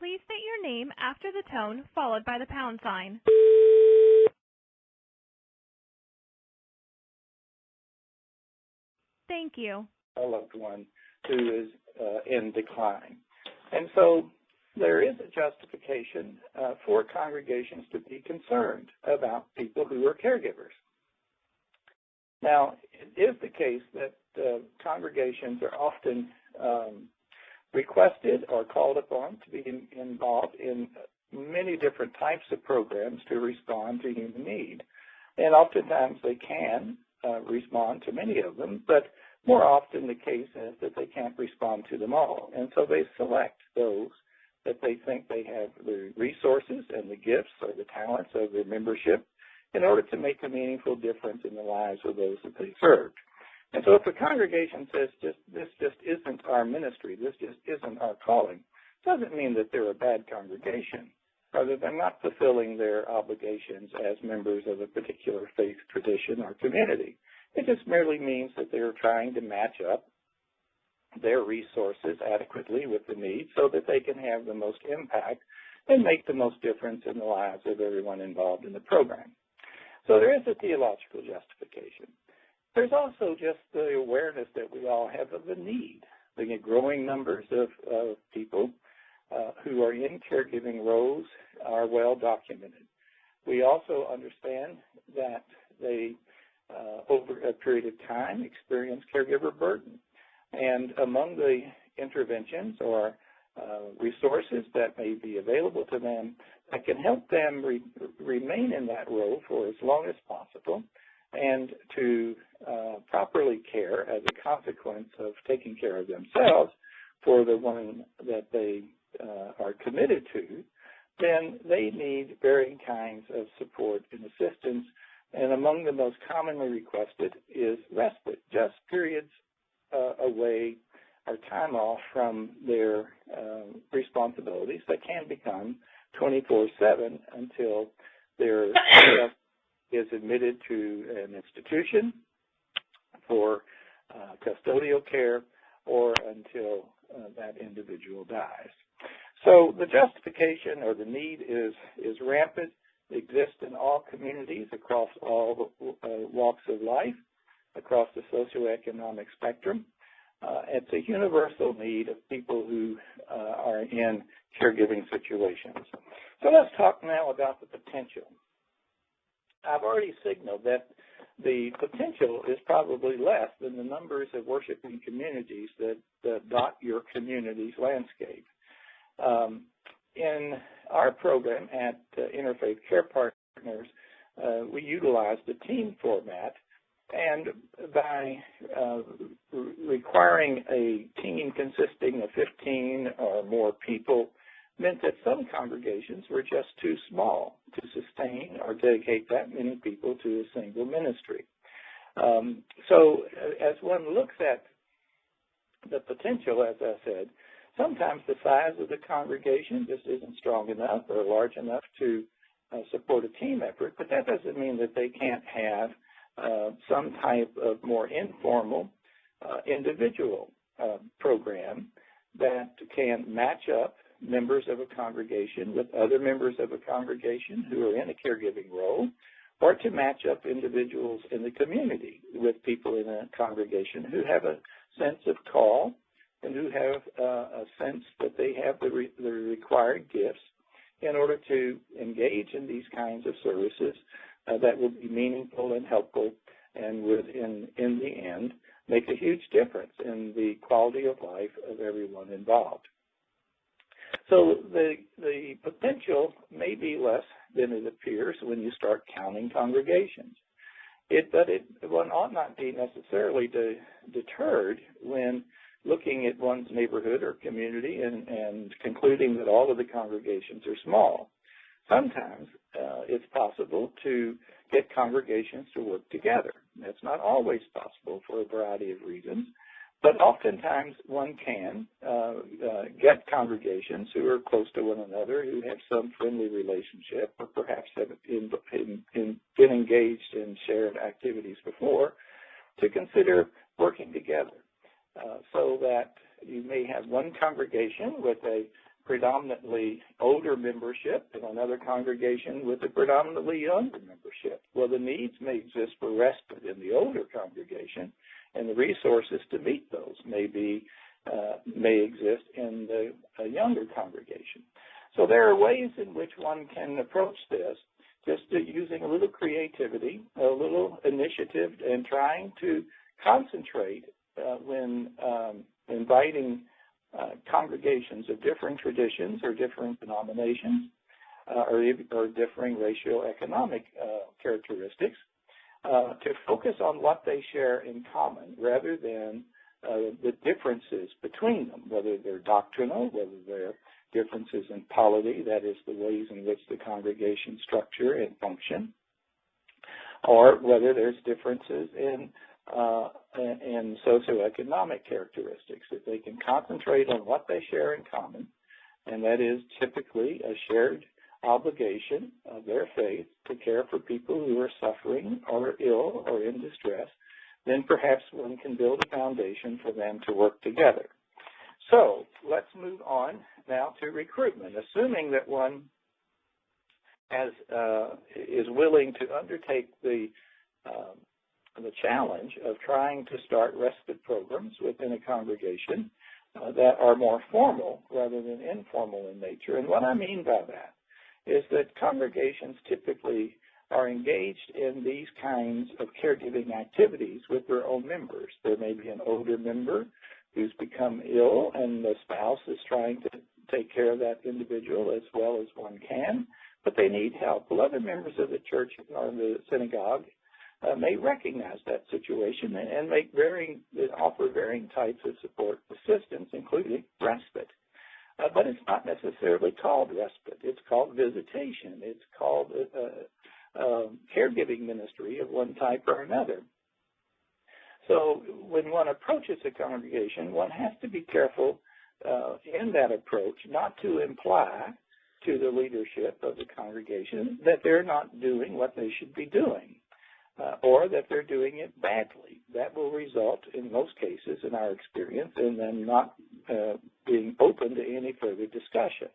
please state your name after the tone, followed by the pound sign. Thank you. A loved one who is in decline. And so there is a justification for congregations to be concerned about people who are caregivers. Now, it is the case that congregations are often requested or called upon to be involved in many different types of programs to respond to human need. And oftentimes they can respond to many of them, but more often the case is that they can't respond to them all. And so they select those that they think they have the resources and the gifts or the talents of their membership in order to make a meaningful difference in the lives of those that they serve. And so if a congregation says, this just isn't our ministry, this just isn't our calling, it doesn't mean that they're a bad congregation. Rather, they're not fulfilling their obligations as members of a particular faith tradition or community. It just merely means that they're trying to match up their resources adequately with the needs so that they can have the most impact and make the most difference in the lives of everyone involved in the program. So there is a theological justification. There's also just the awareness that we all have of the need. The growing numbers of people who are in caregiving roles are well documented. We also understand that they, over a period of time, experience caregiver burden. And among the interventions or resources that may be available to them that can help them remain in that role for as long as possible and to properly care as a consequence of taking care of themselves for the one that they are committed to, then they need varying kinds of support and assistance. And among the most commonly requested is respite, just periods away or time off from their responsibilities that can become 24/7 until their is admitted to an institution for custodial care or until that individual dies. So the justification or the need is rampant. It exists in all communities across all walks of life, across the socioeconomic spectrum. It's a universal need of people who are in caregiving situations. So let's talk now about the potential. I've already signaled that the potential is probably less than the numbers of worshiping communities that dot your community's landscape. In our program at Interfaith CarePartners, we utilized the team format, and by requiring a team consisting of 15 or more people meant that some congregations were just too small to sustain or dedicate that many people to a single ministry. So as one looks at the potential, as I said, sometimes the size of the congregation just isn't strong enough or large enough to support a team effort, but that doesn't mean that they can't have some type of more informal individual program that can match up members of a congregation with other members of a congregation who are in a caregiving role, or to match up individuals in the community with people in a congregation who have a sense of call and who have a sense that they have the required gifts in order to engage in these kinds of services that will be meaningful and helpful and would, in the end, make a huge difference in the quality of life of everyone involved. So the potential may be less than it appears when you start counting congregations. But one ought not be necessarily deterred when looking at one's neighborhood or community and concluding that all of the congregations are small. Sometimes it's possible to get congregations to work together. That's not always possible for a variety of reasons, but oftentimes one can get congregations who are close to one another, who have some friendly relationship, or perhaps have been engaged in shared activities before, to consider working together so that you may have one congregation with a predominantly older membership and another congregation with a predominantly younger membership. Well, the needs may exist for respite in the older congregation, and the resources to meet those may exist in the younger congregation. So there are ways in which one can approach this, just using a little creativity, a little initiative, and trying to concentrate when inviting congregations of different traditions or different denominations or differing socioeconomic characteristics to focus on what they share in common rather than the differences between them, whether they're doctrinal, whether they're differences in polity, that is the ways in which the congregation structure and function, or whether there's differences in socioeconomic characteristics, that they can concentrate on what they share in common, and that is typically a shared obligation of their faith to care for people who are suffering or ill or in distress, then perhaps one can build a foundation for them to work together. So let's move on now to recruitment. Assuming that one is willing to undertake the challenge of trying to start respite programs within a congregation that are more formal rather than informal in nature. And what I mean by that is that congregations typically are engaged in these kinds of caregiving activities with their own members. There may be an older member who's become ill, and the spouse is trying to take care of that individual as well as one can, but they need help. Well, other members of the church or the synagogue may recognize that situation and offer varying types of support assistance, including respite. But it's not necessarily called respite. It's called visitation. It's called caregiving ministry of one type or another. So when one approaches a congregation, one has to be careful in that approach not to imply to the leadership of the congregation that they're not doing what they should be doing or that they're doing it badly. That will result, in most cases, in our experience, in them not being open to any further discussion.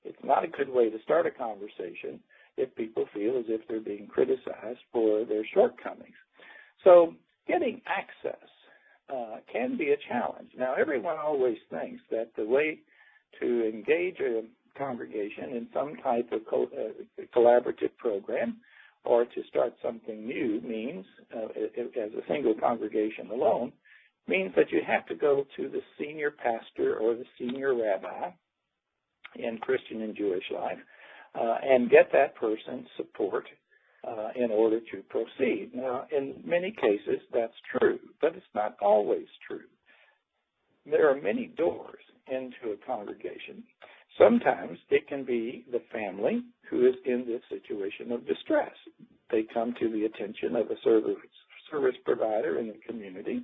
It's not a good way to start a conversation if people feel as if they're being criticized for their shortcomings. So getting access can be a challenge. Now, everyone always thinks that the way to engage a congregation in some type of collaborative program or to start something new means, as a single congregation alone, means that you have to go to the senior pastor or the senior rabbi in Christian and Jewish life and get that person's support in order to proceed. Now, in many cases, that's true, but it's not always true. There are many doors into a congregation. Sometimes it can be the family who is in this situation of distress. They come to the attention of a service provider in the community,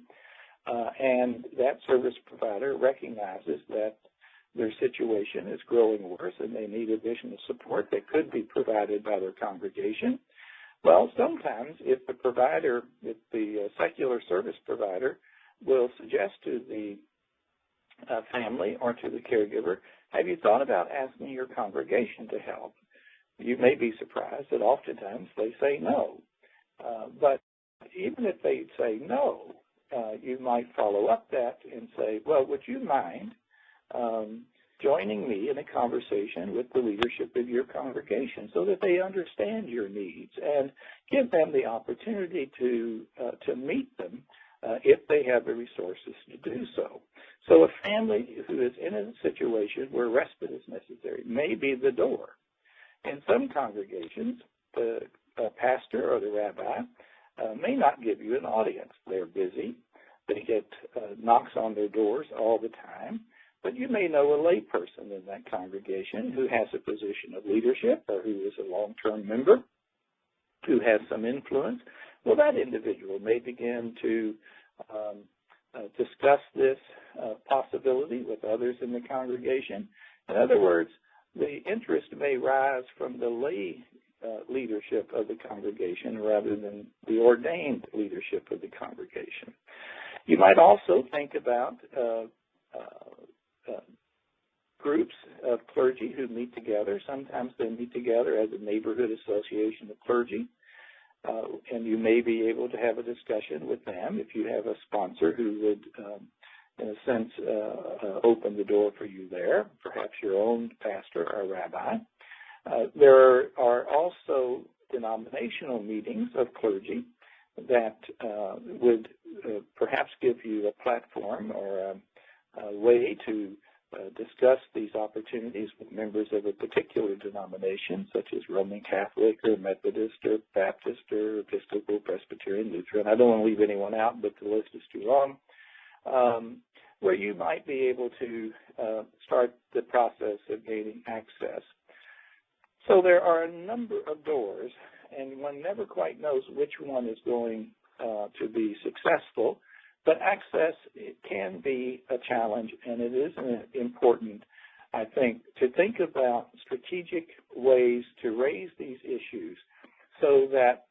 and that service provider recognizes that their situation is growing worse and they need additional support that could be provided by their congregation. Well, sometimes if the secular service provider will suggest to the family or to the caregiver, have you thought about asking your congregation to help? You may be surprised that oftentimes they say no. But even if they say no, you might follow up that and say, well, would you mind joining me in a conversation with the leadership of your congregation so that they understand your needs and give them the opportunity to meet them if they have the resources to do so. So a family who is in a situation where respite is necessary may be the door. In some congregations, the pastor or the rabbi may not give you an audience. They're busy. They get knocks on their doors all the time. But you may know a layperson in that congregation who has a position of leadership or who is a long-term member who has some influence. Well, that individual may begin to discuss this possibility with others in the congregation. In other words, the interest may rise from the lay leadership of the congregation rather than the ordained leadership of the congregation. You might also think about groups of clergy who meet together. Sometimes they meet together as a neighborhood association of clergy. And you may be able to have a discussion with them if you have a sponsor who would, in a sense, open the door for you there, perhaps your own pastor or rabbi. There are also denominational meetings of clergy that would perhaps give you a platform or a way to discuss these opportunities with members of a particular denomination, such as Roman Catholic or Methodist or Baptist or Episcopal, Presbyterian, Lutheran. I don't want to leave anyone out, but the list is too long, where you might be able to start the process of gaining access. So there are a number of doors, and one never quite knows which one is going to be successful. But access, it can be a challenge, and it is important, I think, to think about strategic ways to raise these issues so that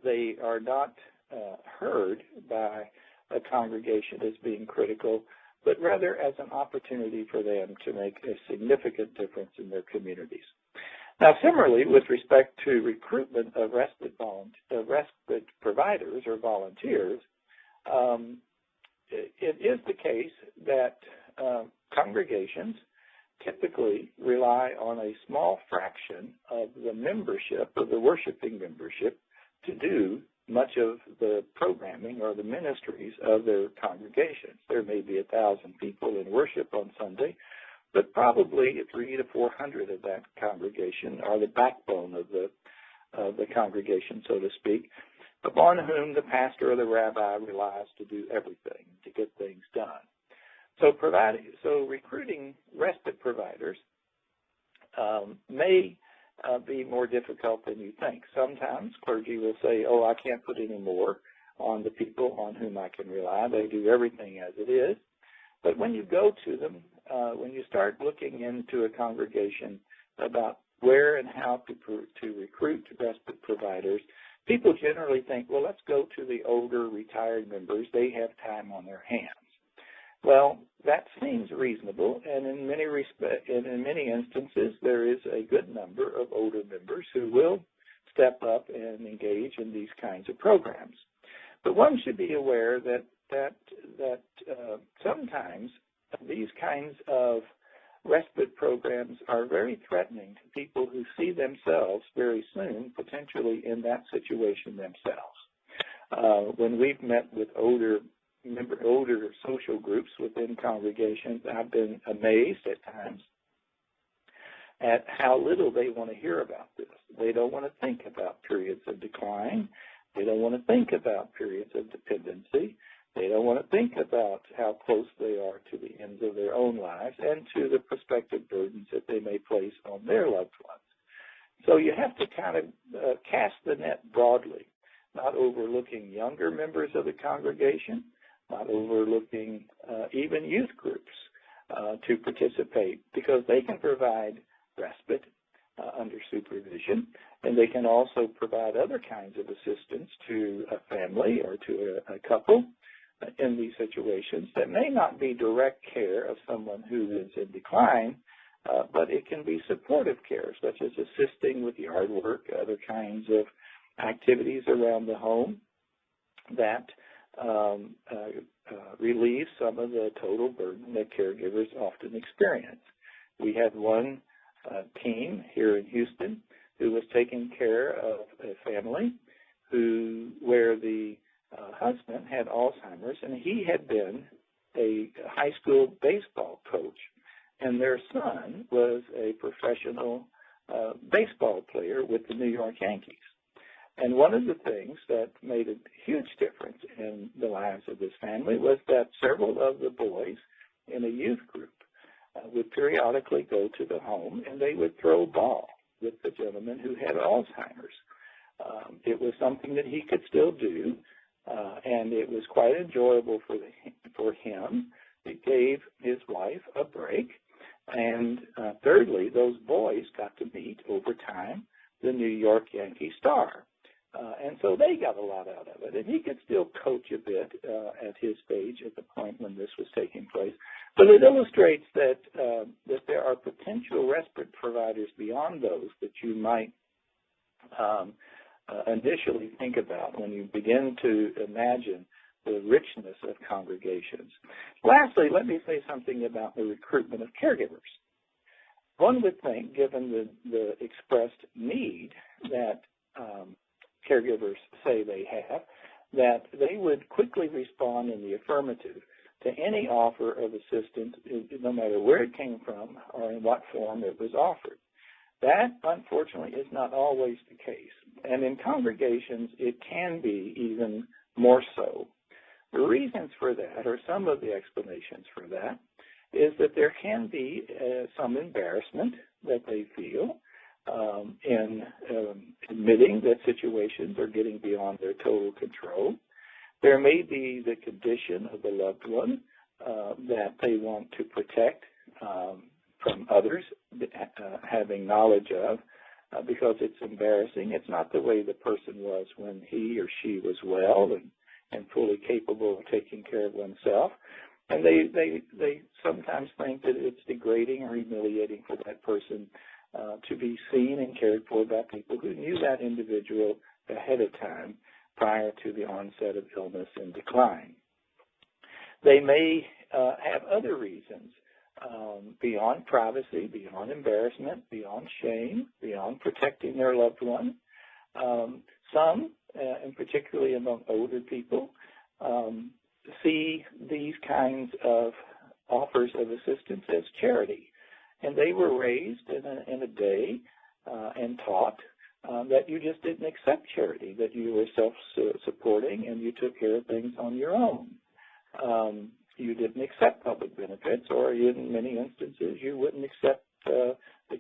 they are not heard by a congregation as being critical, but rather as an opportunity for them to make a significant difference in their communities. Now, similarly, with respect to recruitment of respite providers or volunteers, it is the case that congregations typically rely on a small fraction of the membership, of the worshiping membership, to do much of the programming or the ministries of their congregations. There may be 1,000 people in worship on Sunday, but probably 300 to 400 of that congregation are the backbone of the congregation, so to speak, upon whom the pastor or the rabbi relies to do everything, to get things done. So recruiting respite providers may be more difficult than you think. Sometimes clergy will say, oh, I can't put any more on the people on whom I can rely. They do everything as it is. But when you go to them, when you start looking into a congregation about where and how to recruit respite providers, people generally think, well, let's go to the older retired members. They have time on their hands. Well, that seems reasonable, and in many instances, there is a good number of older members who will step up and engage in these kinds of programs. But one should be aware that sometimes these kinds of respite programs are very threatening to people who see themselves very soon potentially in that situation themselves. When we've met with older social groups within congregations, I've been amazed at times at how little they want to hear about this. They don't want to think about periods of decline. They don't want to think about periods of dependency. They don't want to think about how close they are to the ends of their own lives and to the prospective burdens that they may place on their loved ones. So you have to kind of cast the net broadly, not overlooking younger members of the congregation, not overlooking even youth groups to participate, because they can provide respite under supervision, and they can also provide other kinds of assistance to a family or to a couple in these situations that may not be direct care of someone who is in decline, but it can be supportive care, such as assisting with yard work, other kinds of activities around the home that relieve some of the total burden that caregivers often experience. We had one team here in Houston who was taking care of a family where the husband had Alzheimer's, and he had been a high school baseball coach, and their son was a professional baseball player with the New York Yankees. And one of the things that made a huge difference in the lives of this family was that several of the boys in a youth group would periodically go to the home, and they would throw ball with the gentleman who had Alzheimer's. It was something that he could still do, and it was quite enjoyable for him. It gave his wife a break. And thirdly, those boys got to meet over time the New York Yankee star. And so they got a lot out of it. And he could still coach a bit at his stage at the point when this was taking place. But it illustrates that there are potential respite providers beyond those that you might initially think about when you begin to imagine the richness of congregations. Lastly, let me say something about the recruitment of caregivers. One would think, given the expressed need that caregivers say they have, that they would quickly respond in the affirmative to any offer of assistance, no matter where it came from or in what form it was offered. That, unfortunately, is not always the case. And in congregations, it can be even more so. The reasons for that, or some of the explanations for that, is that there can be some embarrassment that they feel in admitting that situations are getting beyond their total control. There may be the condition of the loved one that they want to protect from others having knowledge of because it's embarrassing. It's not the way the person was when he or she was well and fully capable of taking care of oneself. And they sometimes think that it's degrading or humiliating for that person to be seen and cared for by people who knew that individual ahead of time prior to the onset of illness and decline. They may have other reasons beyond privacy, beyond embarrassment, beyond shame, beyond protecting their loved one. Some, and particularly among older people, see these kinds of offers of assistance as charity. And they were raised in a day and taught that you just didn't accept charity, that you were self-supporting and you took care of things on your own. You didn't accept public benefits, or in many instances you wouldn't accept the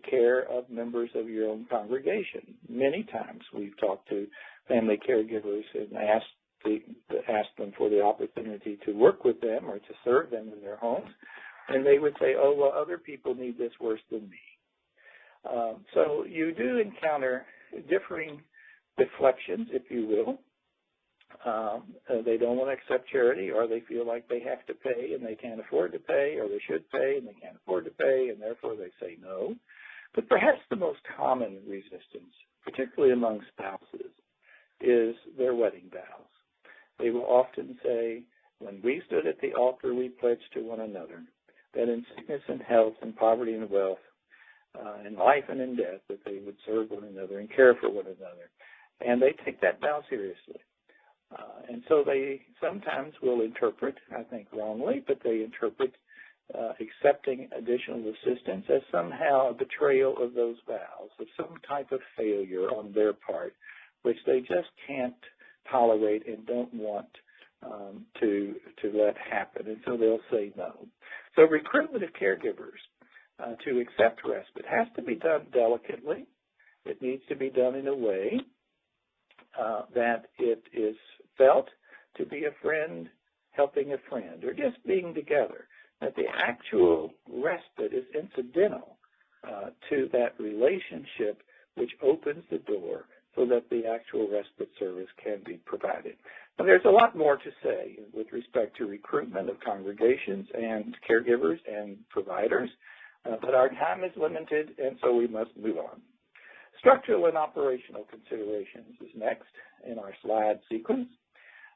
care of members of your own congregation. Many times we've talked to family caregivers and asked them for the opportunity to work with them or to serve them in their homes, and they would say, oh, well, other people need this worse than me. So you do encounter differing deflections, if you will. They don't want to accept charity, or they feel like they have to pay and they can't afford to pay, or they should pay and they can't afford to pay, and therefore they say no. But perhaps the most common resistance, particularly among spouses, is their wedding vows. They will often say, when we stood at the altar, we pledged to one another that in sickness and health and poverty and wealth, in life and in death, that they would serve one another and care for one another. And they take that vow seriously. And so they sometimes will interpret, I think wrongly, but they interpret accepting additional assistance as somehow a betrayal of those vows, of some type of failure on their part, which they just can't tolerate and don't want to let happen. And so they'll say no. So recruitment of caregivers to accept respite has to be done delicately. It needs to be done in a way that it is felt to be a friend helping a friend, or just being together, that the actual respite is incidental to that relationship which opens the door so that the actual respite service can be provided. Now, there's a lot more to say with respect to recruitment of congregations and caregivers and providers, but our time is limited, and so we must move on. Structural and operational considerations is next in our slide sequence.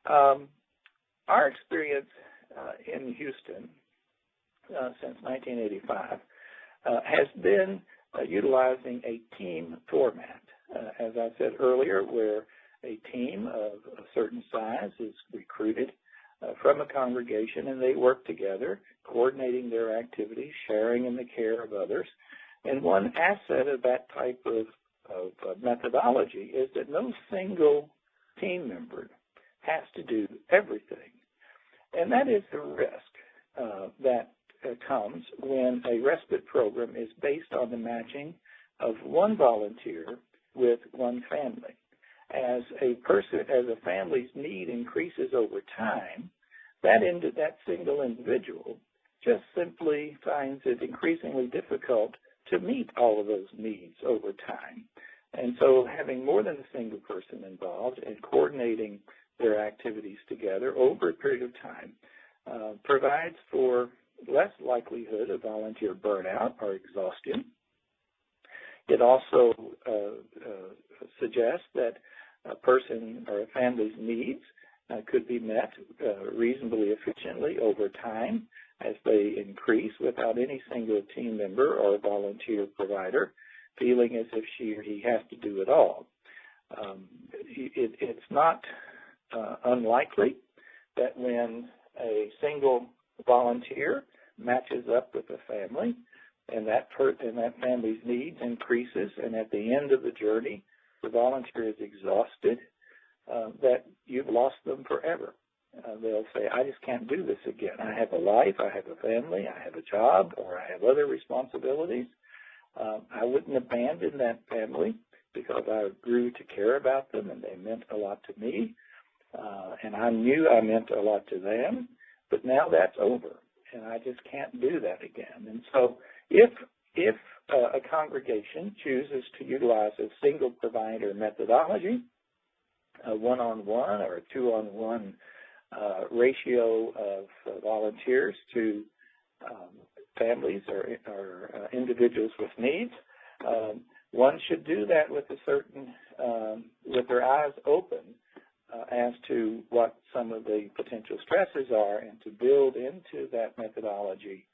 Our experience in Houston since 1985 has been utilizing a team format. As I said earlier, where a team of a certain size is recruited from a congregation, and they work together, coordinating their activities, sharing in the care of others. And one asset of that type of methodology is that no single team member has to do everything. And that is the risk that comes when a respite program is based on the matching of one volunteer with one family. As a family's need increases over time, that single individual just simply finds it increasingly difficult to meet all of those needs over time. And so having more than a single person involved and coordinating their activities together over a period of time provides for less likelihood of volunteer burnout or exhaustion. It also suggests that a person or a family's needs could be met reasonably efficiently over time as they increase without any single team member or volunteer provider feeling as if she or he has to do it all. It's not unlikely that when a single volunteer matches up with a family and that family's needs increases, and at the end of the journey the volunteer is exhausted, that you've lost them forever. They'll say, I just can't do this again. I have a life, I have a family, I have a job, or I have other responsibilities. I wouldn't abandon that family because I grew to care about them and they meant a lot to me. And I knew I meant a lot to them, but now that's over and I just can't do that again. And so if a congregation chooses to utilize a single provider methodology, a one-on-one or a two-on-one ratio of volunteers to families or individuals with needs, one should do that with with their eyes open as to what some of the potential stresses are, and to build into that methodology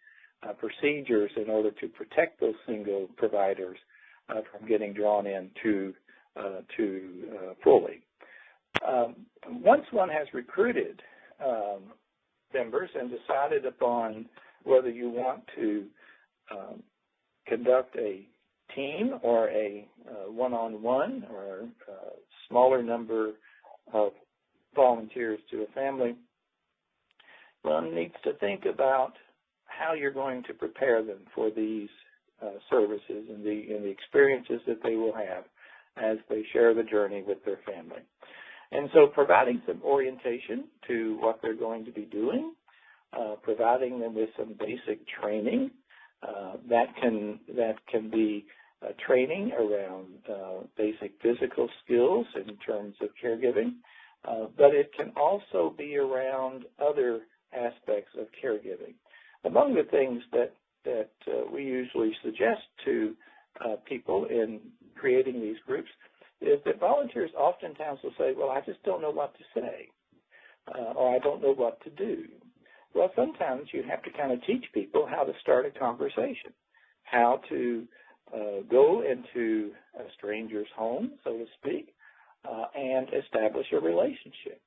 procedures in order to protect those single providers from getting drawn in too fully. Once one has recruited members and decided upon whether you want to conduct a team or a one-on-one or a smaller number of volunteers to a family, one needs to think about how you're going to prepare them for these services and the experiences that they will have as they share the journey with their family. And so providing some orientation to what they're going to be doing, providing them with some basic training that can be training around basic physical skills in terms of caregiving, but it can also be around other aspects of caregiving. Among the things that we usually suggest to people in creating these groups is that volunteers oftentimes will say, well, I just don't know what to say, or I don't know what to do. Well, sometimes you have to kind of teach people how to start a conversation, how to go into a stranger's home, so to speak, and establish a relationship.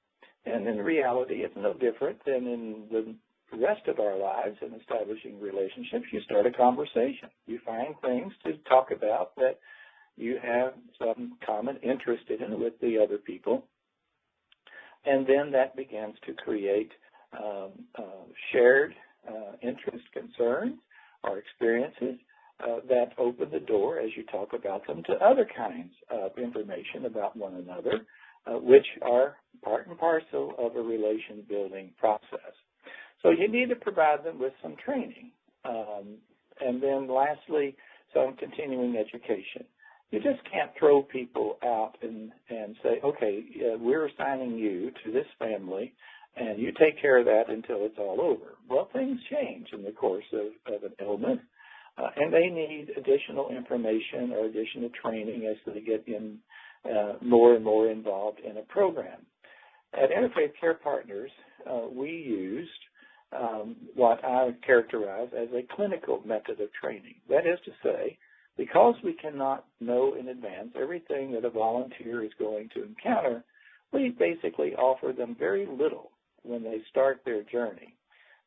And in reality, it's no different than in the rest of our lives in establishing relationships. You start a conversation. You find things to talk about that you have some common interest in with the other people, and then that begins to create shared interest, concerns, or experiences that open the door, as you talk about them, to other kinds of information about one another, which are part and parcel of a relation-building process. So you need to provide them with some training. And then lastly, some continuing education. You just can't throw people out and say, okay, we're assigning you to this family, and you take care of that until it's all over. Well, things change in the course of an illness, and they need additional information or additional training as they get in more and more involved in a program. At Interfaith CarePartners, we used what I would characterize as a clinical method of training. That is to say, because we cannot know in advance everything that a volunteer is going to encounter, we basically offer them very little when they start their journey.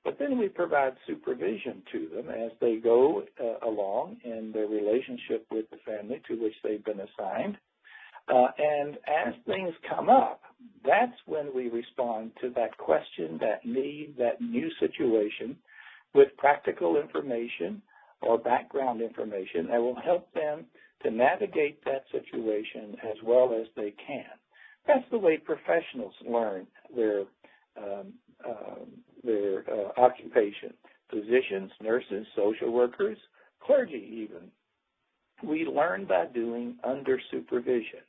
But then we provide supervision to them as they go along in their relationship with the family to which they've been assigned. And as things come up, that's when we respond to that question, that need, that new situation with practical information or background information that will help them to navigate that situation as well as they can. That's the way professionals learn their occupation. Physicians, nurses, social workers, clergy even. We learn by doing under supervision,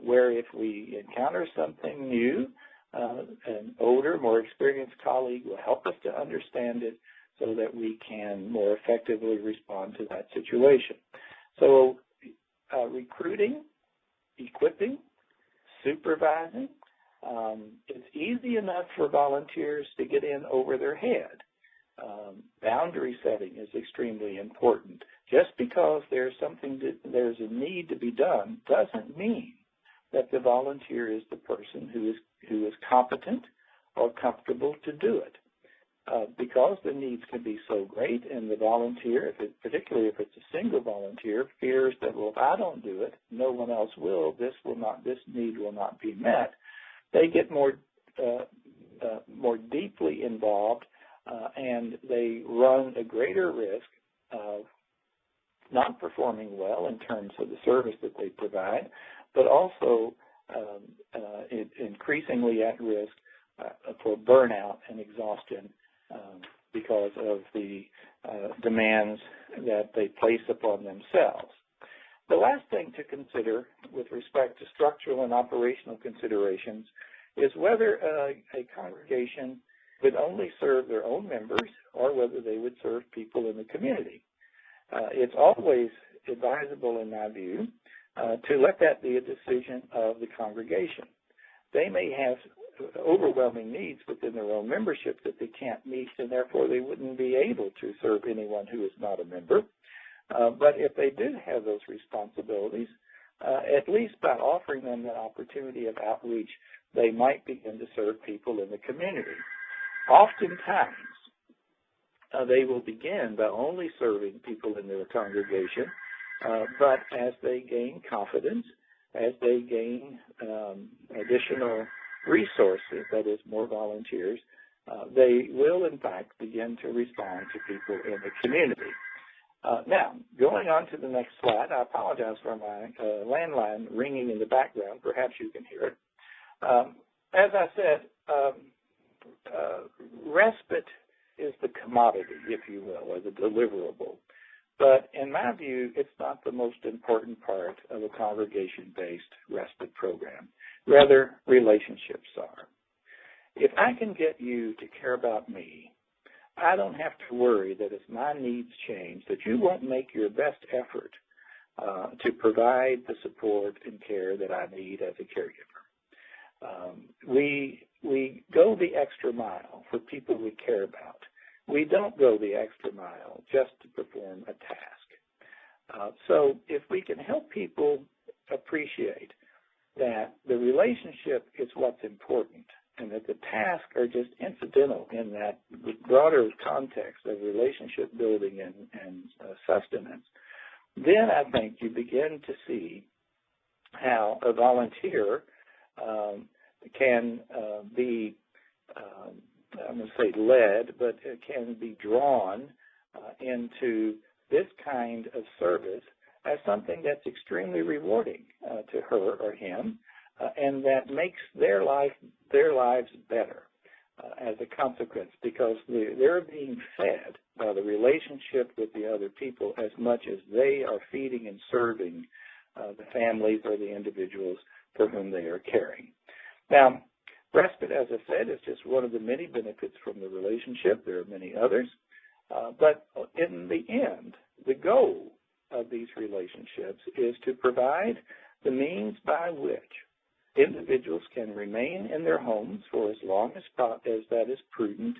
where if we encounter something new, an older, more experienced colleague will help us to understand it so that we can more effectively respond to that situation. So recruiting, equipping, supervising, it's easy enough for volunteers to get in over their head. Boundary setting is extremely important. Just because there's a need to be done doesn't mean that the volunteer is the person who is competent or comfortable to do it. Because the needs can be so great, and the volunteer, particularly if it's a single volunteer, fears that, well, if I don't do it, no one else will. This need will not be met. They get more deeply involved, and they run a greater risk of not performing well in terms of the service that they provide, but also increasingly at risk for burnout and exhaustion because of the demands that they place upon themselves. The last thing to consider with respect to structural and operational considerations is whether a congregation would only serve their own members or whether they would serve people in the community. It's always advisable, in my view, to let that be a decision of the congregation. They may have overwhelming needs within their own membership that they can't meet, and therefore they wouldn't be able to serve anyone who is not a member. But if they do have those responsibilities, at least by offering them that opportunity of outreach, they might begin to serve people in the community. Oftentimes, they will begin by only serving people in their congregation, but as they gain confidence, as they gain additional resources, that is, more volunteers, they will, in fact, begin to respond to people in the community. Now, going on to the next slide, I apologize for my landline ringing in the background. Perhaps you can hear it. As I said, respite is the commodity, if you will, or the deliverable. But in my view, it's not the most important part of a congregation-based respite program. Rather, relationships are. If I can get you to care about me, I don't have to worry that as my needs change, that you won't make your best effort to provide the support and care that I need as a caregiver. We go the extra mile for people we care about. We don't go the extra mile just to perform a task. So if we can help people appreciate that the relationship is what's important and that the tasks are just incidental in that broader context of relationship building and sustenance, then I think you begin to see how a volunteer can be, I'm going to say led, but it can be drawn into this kind of service as something that's extremely rewarding to her or him, and that makes their lives better as a consequence, because they're being fed by the relationship with the other people as much as they are feeding and serving the families or the individuals for whom they are caring. Now, respite, as I said, is just one of the many benefits from the relationship. There are many others. But in the end, the goal of these relationships is to provide the means by which individuals can remain in their homes for as long as that is prudent,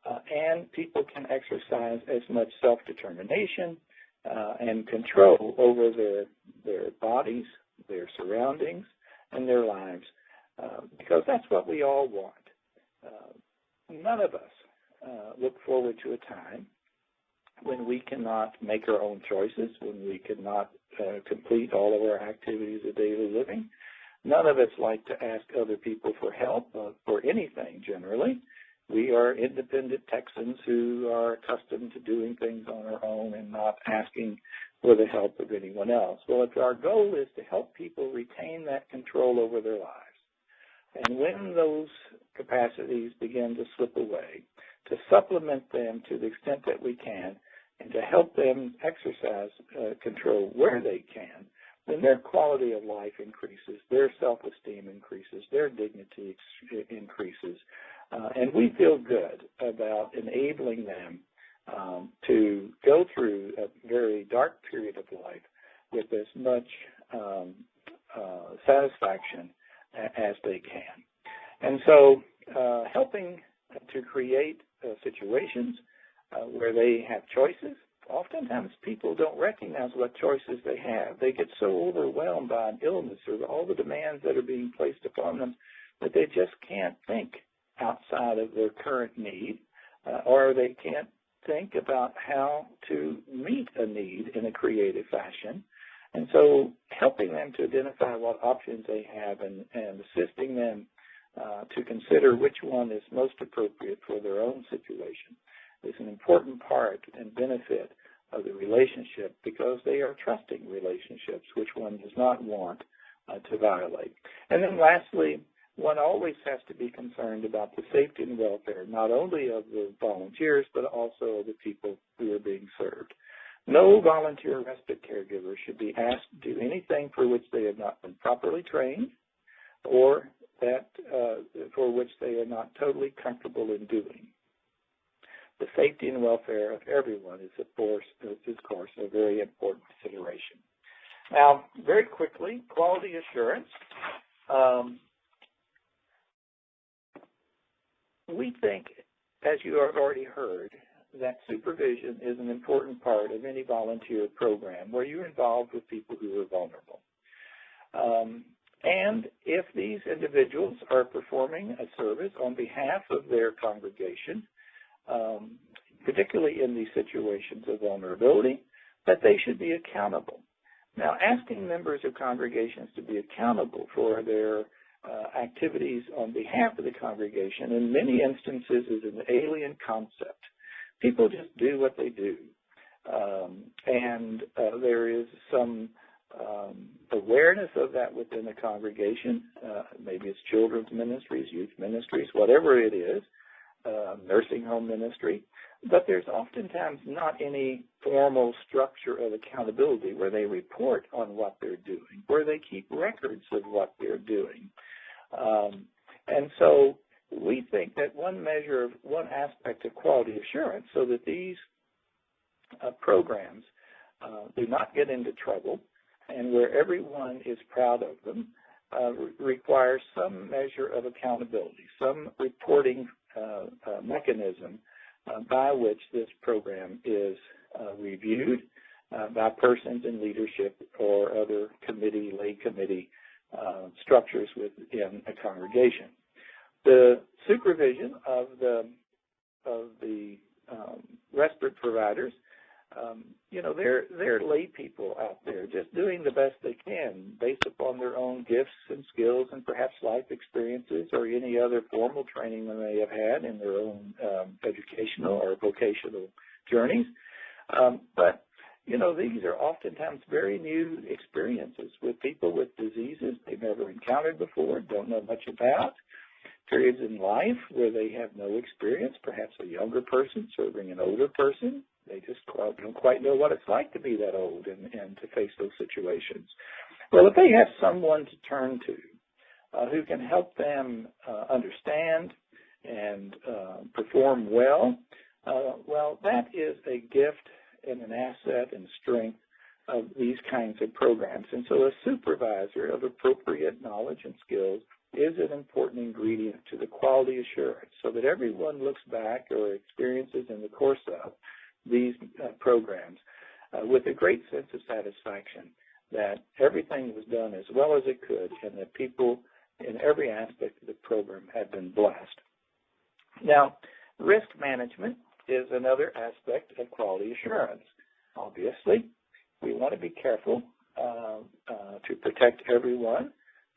and people can exercise as much self-determination and control over their bodies, their surroundings, and their lives, because that's what we all want. None of us look forward to a time when we cannot make our own choices, when we cannot complete all of our activities of daily living. None of us like to ask other people for help for anything, generally. We are independent Texans who are accustomed to doing things on our own and not asking for the help of anyone else. Well, if our goal is to help people retain that control over their lives, and when those capacities begin to slip away, to supplement them to the extent that we can and to help them exercise control where they can, then their quality of life increases, their self-esteem increases, their dignity increases, and we feel good about enabling them to go through a very dark period of life with as much satisfaction as they can. And so helping to create situations where they have choices. Oftentimes people don't recognize what choices they have. They get so overwhelmed by an illness or all the demands that are being placed upon them that they just can't think outside of their current need, or they can't think about how to meet a need in a creative fashion. And so helping them to identify what options they have and assisting them to consider which one is most appropriate for their own situation is an important part and benefit of the relationship, because they are trusting relationships, which one does not want to violate. And then lastly, one always has to be concerned about the safety and welfare, not only of the volunteers, but also of the people who are being served. No volunteer respite caregiver should be asked to do anything for which they have not been properly trained or that for which they are not totally comfortable in doing. The safety and welfare of everyone is, of course, a very important consideration. Now, very quickly, quality assurance. We think, as you have already heard, that supervision is an important part of any volunteer program where you're involved with people who are vulnerable. And if these individuals are performing a service on behalf of their congregation, particularly in these situations of vulnerability, that they should be accountable. Now, asking members of congregations to be accountable for their activities on behalf of the congregation in many instances is an alien concept. People just do what they do. And there is some awareness of that within the congregation. Maybe it's children's ministries, youth ministries, whatever it is, nursing home ministry. But there's oftentimes not any formal structure of accountability where they report on what they're doing, where they keep records of what they're doing. And so we think that one aspect of quality assurance so that these programs do not get into trouble and where everyone is proud of them requires some measure of accountability, some reporting mechanism by which this program is reviewed by persons in leadership or other lay committee structures within a congregation. The supervision of the respite providers, they're lay people out there just doing the best they can based upon their own gifts and skills and perhaps life experiences or any other formal training they may have had in their own educational or vocational journeys. But these are oftentimes very new experiences with people with diseases they've never encountered before, don't know much about, periods in life where they have no experience, perhaps a younger person serving an older person. They just don't quite know what it's like to be that old and to face those situations. Well, if they have someone to turn to who can help them understand and perform well, that is a gift and an asset and strength of these kinds of programs. And so a supervisor of appropriate knowledge and skills is an important ingredient to the quality assurance so that everyone looks back or experiences in the course of these programs with a great sense of satisfaction that everything was done as well as it could and that people in every aspect of the program have been blessed. Now, risk management is another aspect of quality assurance. Obviously, we want to be careful to protect everyone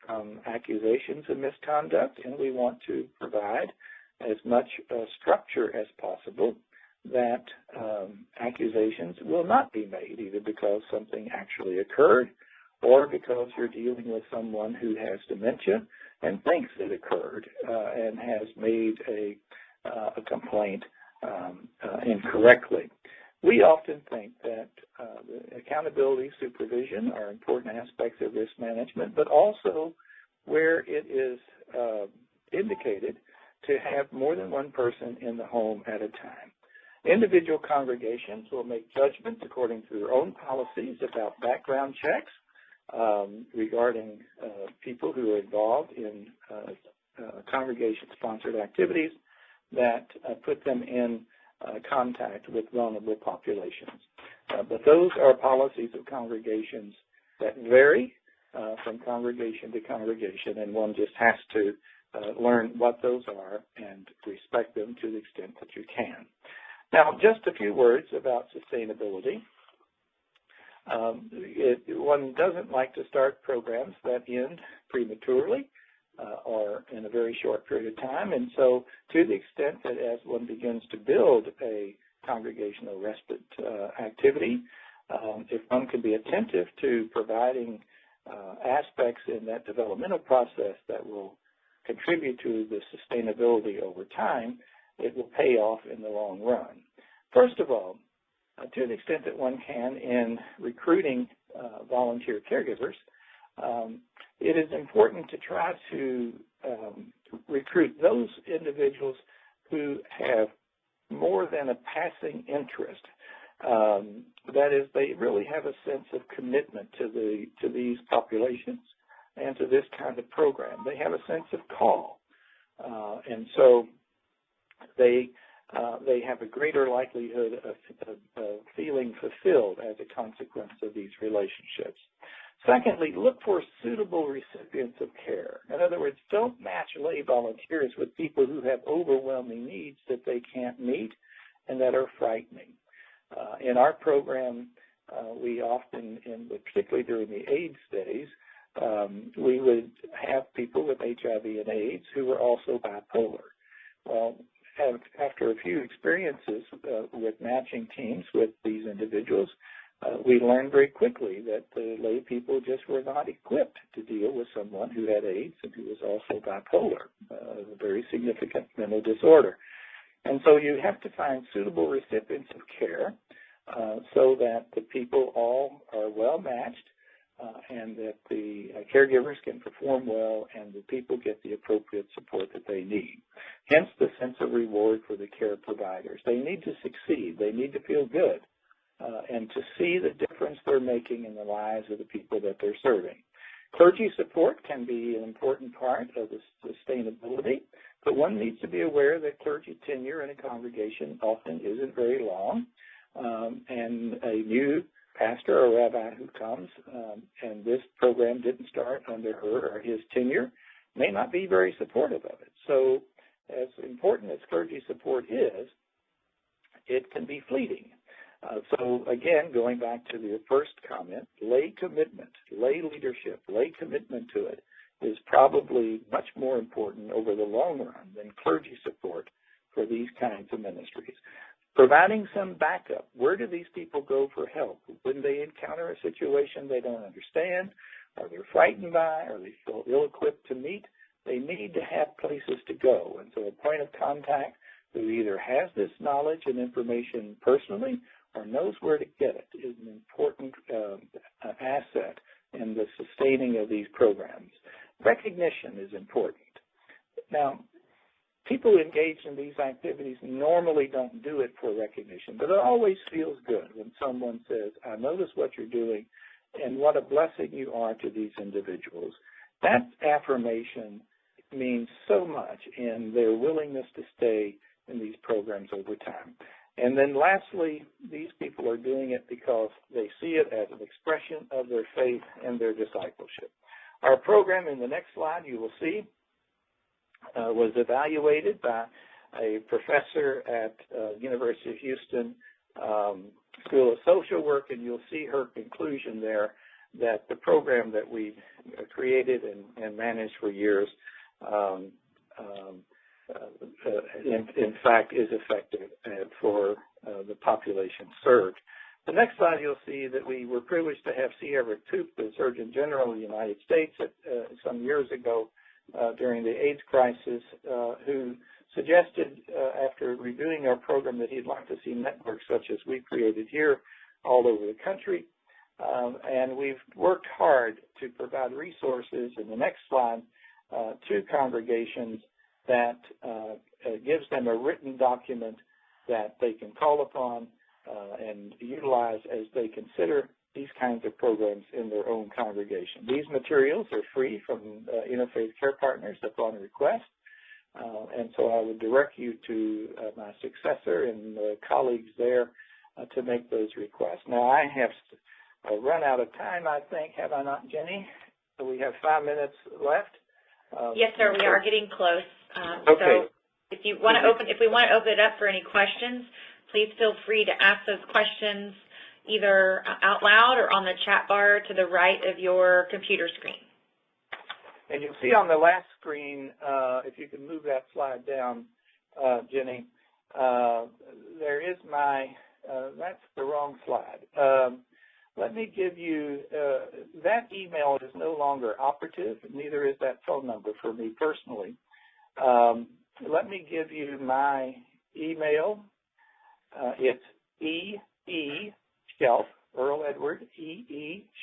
from accusations of misconduct, and we want to provide as much structure as possible that accusations will not be made, either because something actually occurred or because you're dealing with someone who has dementia and thinks it occurred and has made a complaint incorrectly. we often think that accountability, supervision are important aspects of risk management, but also where it is indicated to have more than one person in the home at a time. Individual congregations will make judgments according to their own policies about background checks regarding people who are involved in congregation-sponsored activities that put them in contact with vulnerable populations. But those are policies of congregations that vary from congregation to congregation, and one just has to learn what those are and respect them to the extent that you can. Now, just a few words about sustainability. One doesn't like to start programs that end prematurely or in a very short period of time, and so to the extent that as one begins to build a congregational respite activity, if one can be attentive to providing aspects in that developmental process that will contribute to the sustainability over time, it will pay off in the long run. First of all, to the extent that one can in recruiting volunteer caregivers, it is important to try to recruit those individuals who have more than a passing interest. That is, they really have a sense of commitment to these populations and to this kind of program. They have a sense of call, and so they have a greater likelihood of feeling fulfilled as a consequence of these relationships. Secondly, look for suitable recipients of care. In other words, don't match lay volunteers with people who have overwhelming needs that they can't meet and that are frightening. In our program, we often, particularly during the AIDS days, we would have people with HIV and AIDS who were also bipolar. Well, after a few experiences with matching teams with these individuals, we learned very quickly that the lay people just were not equipped to deal with someone who had AIDS and who was also bipolar, a very significant mental disorder. And so you have to find suitable recipients of care so that the people all are well matched and that the caregivers can perform well and the people get the appropriate support that they need. Hence the sense of reward for the care providers. They need to succeed. They need to feel good and to see the difference they're making in the lives of the people that they're serving. Clergy support can be an important part of the sustainability, but one needs to be aware that clergy tenure in a congregation often isn't very long, and a new pastor or rabbi who comes, and this program didn't start under her or his tenure, may not be very supportive of it. So as important as clergy support is, it can be fleeting. So again, going back to the first comment, lay commitment, lay leadership, lay commitment to it is probably much more important over the long run than clergy support for these kinds of ministries. Providing some backup. Where do these people go for help? When they encounter a situation they don't understand, or they're frightened by, or they feel ill-equipped to meet, they need to have places to go. And so a point of contact who either has this knowledge and information personally or knows where to get it is an important asset in the sustaining of these programs. Recognition is important. Now, people engaged in these activities normally don't do it for recognition, but it always feels good when someone says, I notice what you're doing and what a blessing you are to these individuals. That affirmation means so much in their willingness to stay in these programs over time. And then lastly, these people are doing it because they see it as an expression of their faith and their discipleship. Our program, in the next slide you will see, was evaluated by a professor at University of Houston School of Social Work, and you'll see her conclusion there that the program that we created and managed for years in fact is effective for the population served. The next slide you'll see that we were privileged to have C. Everett Koop, the Surgeon General of the United States some years ago during the AIDS crisis, who suggested after reviewing our program that he'd like to see networks such as we've created here all over the country. And we've worked hard to provide resources in the next slide to congregations that gives them a written document that they can call upon and utilize as they consider these kinds of programs in their own congregation. These materials are free from Interfaith CarePartners upon request, and so I would direct you to my successor and colleagues there to make those requests. Now, I have run out of time, I think, have I not, Jenny? So we have 5 minutes left. Yes, sir. We are getting close. Okay. So if we want to open it up for any questions, please feel free to ask those questions either out loud or on the chat bar to the right of your computer screen. And you'll see on the last screen, if you can move that slide down, Jenny, there is my, that's the wrong slide. Let me give you, that email is no longer operative, neither is that phone number for me personally. Let me give you my email. It's Shelp, Earl Edward,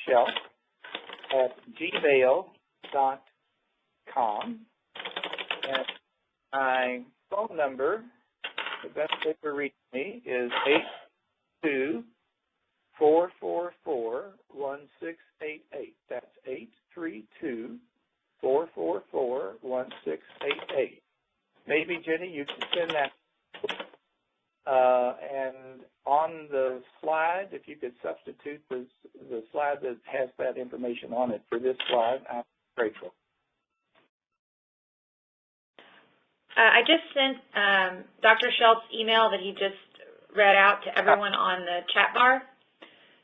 Shelp, at gmail.com. And my phone number, the best way to reach me, is 832-444-1688. That's 832-444-1688. Maybe, Jenny, you can send that. And on the slide, if you could substitute the slide that has that information on it for this slide, I'm grateful. I just sent Dr. Shelp's email that he just read out to everyone on the chat bar.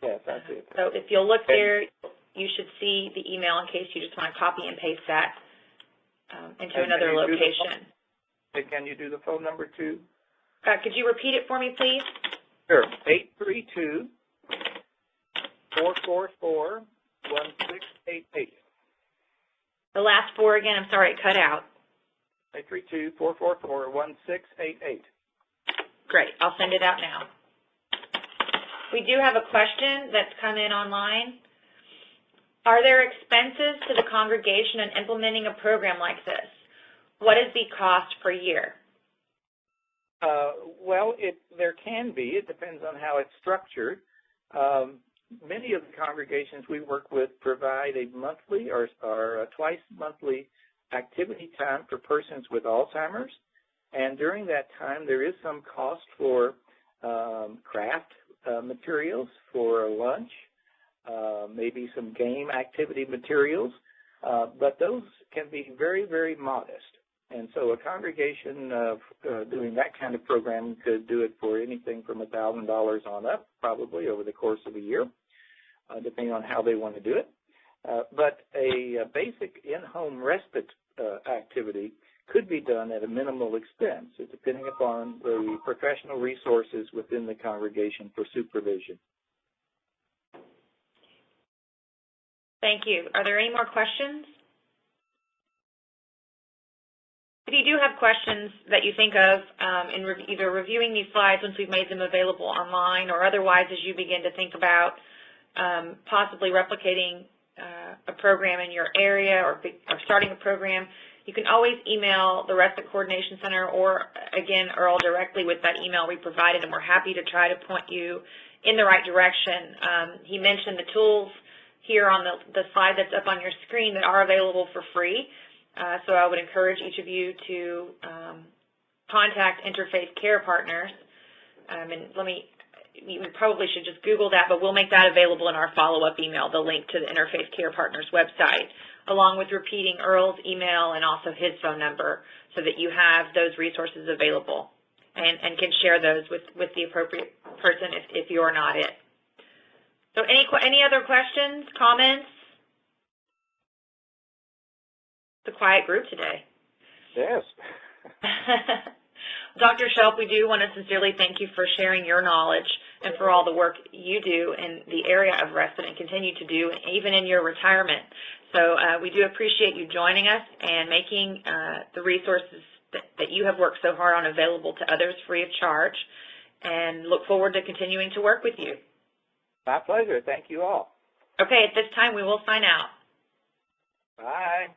Yes, I see it. So if you'll look there, you should see the email in case you just want to copy and paste that into another location. Can you do the phone number too? Could you repeat it for me, please? Sure. 832-444-1688. The last four again. I'm sorry, it cut out. 832-444-1688. Great. I'll send it out now. We do have a question that's come in online. Are there expenses to the congregation in implementing a program like this? What is the cost per year? Well, there can be. It depends on how it's structured. Many of the congregations we work with provide a monthly or a twice monthly activity time for persons with Alzheimer's. And during that time, there is some cost for craft materials, for lunch, maybe some game activity materials. But those can be very, very modest. And so a congregation doing that kind of program could do it for anything from $1,000 on up, probably over the course of a year, depending on how they want to do it. But a basic in-home respite activity could be done at a minimal expense, depending upon the professional resources within the congregation for supervision. Thank you. Are there any more questions? If you do have questions that you think of in either reviewing these slides once we've made them available online or otherwise as you begin to think about possibly replicating a program in your area or starting a program, you can always email the Respite Coordination Center or, again, Earl directly with that email we provided, and we're happy to try to point you in the right direction. He mentioned the tools here on the slide that's up on your screen that are available for free. So I would encourage each of you to contact Interfaith CarePartners. And you probably should just Google that, but we'll make that available in our follow-up email, the link to the Interfaith CarePartners website, along with repeating Earl's email and also his phone number so that you have those resources available and can share those with the appropriate person if you're not it. So any other questions, comments? It's a quiet group today. Yes. Dr. Shelp, we do want to sincerely thank you for sharing your knowledge and for all the work you do in the area of respite and continue to do even in your retirement. So we do appreciate you joining us and making the resources that you have worked so hard on available to others free of charge, and look forward to continuing to work with you. My pleasure. Thank you all. Okay, at this time we will sign out. Bye.